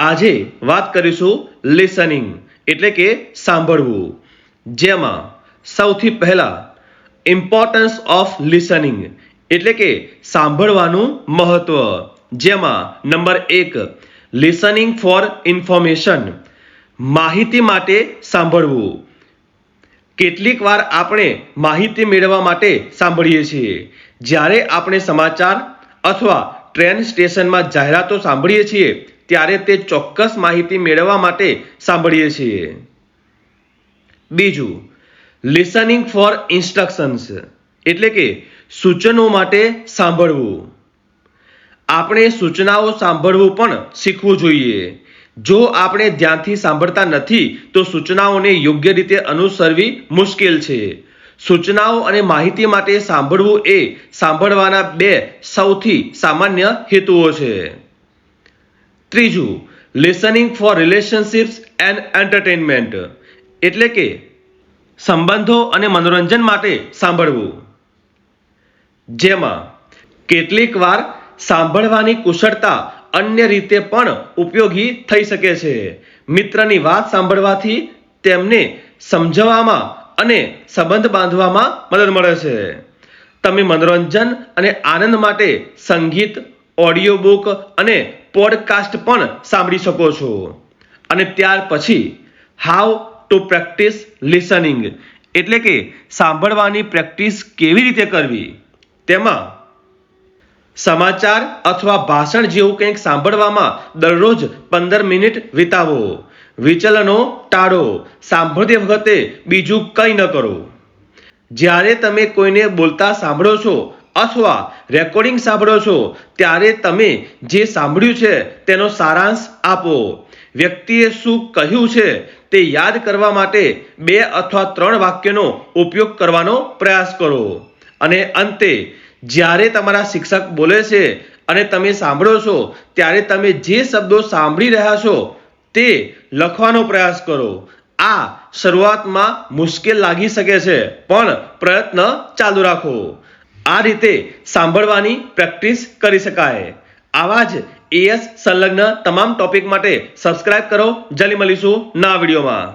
આજે વાત કરીશું લિસનિંગ એટલે કે સાંભળવું, જેમાં સૌથી પહેલા ઇમ્પોર્ટન્સ ઓફ લિસનિંગ એટલે કે સાંભળવાનું મહત્વ, જેમાં નંબર 1 લિસનિંગ ફોર ઇન્ફોર્મેશન, માહિતી માટે સાંભળવું. કેટલીક વાર આપણે માહિતી મેળવવા માટે સાંભળીએ છીએ. જ્યારે આપણે સમાચાર અથવા ટ્રેન સ્ટેશનમાં જાહેરાતો સાંભળીએ છીએ ત્યારે તે ચોક્કસ માહિતી મેળવવા માટે સાંભળીએ છીએ. બીજું, લિસનિંગ ફોર ઇન્સ્ટ્રક્શન્સ એટલે કે સૂચનો માટે સાંભળવું. આપણે સૂચનાઓ સાંભળવું પણ શીખવું જોઈએ. જો આપણે ધ્યાનથી સાંભળતા નથી તો સૂચનાઓને યોગ્ય રીતે અનુસરવી મુશ્કેલ છે. સૂચનાઓ અને માહિતી માટે સાંભળવું એ સાંભળવાના બે સૌથી સામાન્ય હેતુઓ છે. ત્રીજું, listening for relationships and entertainment એટલે કે સંબંધો અને મનોરંજન માટે સાંભળવું. જેમાં કેટલીક વાર સાંભળવાની કુશળતા અન્ય રીતે પણ ઉપયોગી થઈ શકે છે. મિત્રની વાત સાંભળવાથી તેમને સમજવામાં અને સંબંધ બાંધવામાં મદદ મળે છે. તમે મનોરંજન અને આનંદ માટે સંગીત, ઓડિયો બુક અને પોડકાસ્ટ પણ સાંભળી શકો છો. અને ત્યાર પછી હાઉ ટુ પ્રેક્ટિસ લિસનિંગ એટલે કે સાંભળવાની પ્રેક્ટિસ કેવી રીતે કરવી. તેમાં સમાચાર અથવા ભાષણ જેવું કંઈક સાંભળવામાં દરરોજ 15 મિનિટ વિતાવો. વિચલનો ટાળો. સાંભળતી વખતે બીજું કંઈ ન કરો. જ્યારે તમે કોઈને બોલતા સાંભળો છો અથવા રેકોર્ડિંગ સાંભળો છો ત્યારે તમે જે સાંભળ્યું છે તેનો સારાંશ આપો. વ્યક્તિએ શું કહ્યું છે તે યાદ કરવા માટે 2 અથવા 3 વાક્યનો ઉપયોગ કરવાનો પ્રયાસ કરો. અને અંતે, જ્યારે તમારા શિક્ષક બોલે છે અને તમે સાંભળો છો ત્યારે તમે જે શબ્દો સાંભળી રહ્યા છો તે લખવાનો પ્રયાસ કરો. આ શરૂઆતમાં મુશ્કેલ લાગી શકે છે, પણ પ્રયત્ન ચાલુ રાખો. આ રીતે સાંભળવાની પ્રેક્ટિસ કરી શકાય. આવા જ AS સંલગ્ન તમામ ટોપિક માટે સબસ્ક્રાઇબ કરો. જલ્દી મળીશું નવા વિડીયોમાં.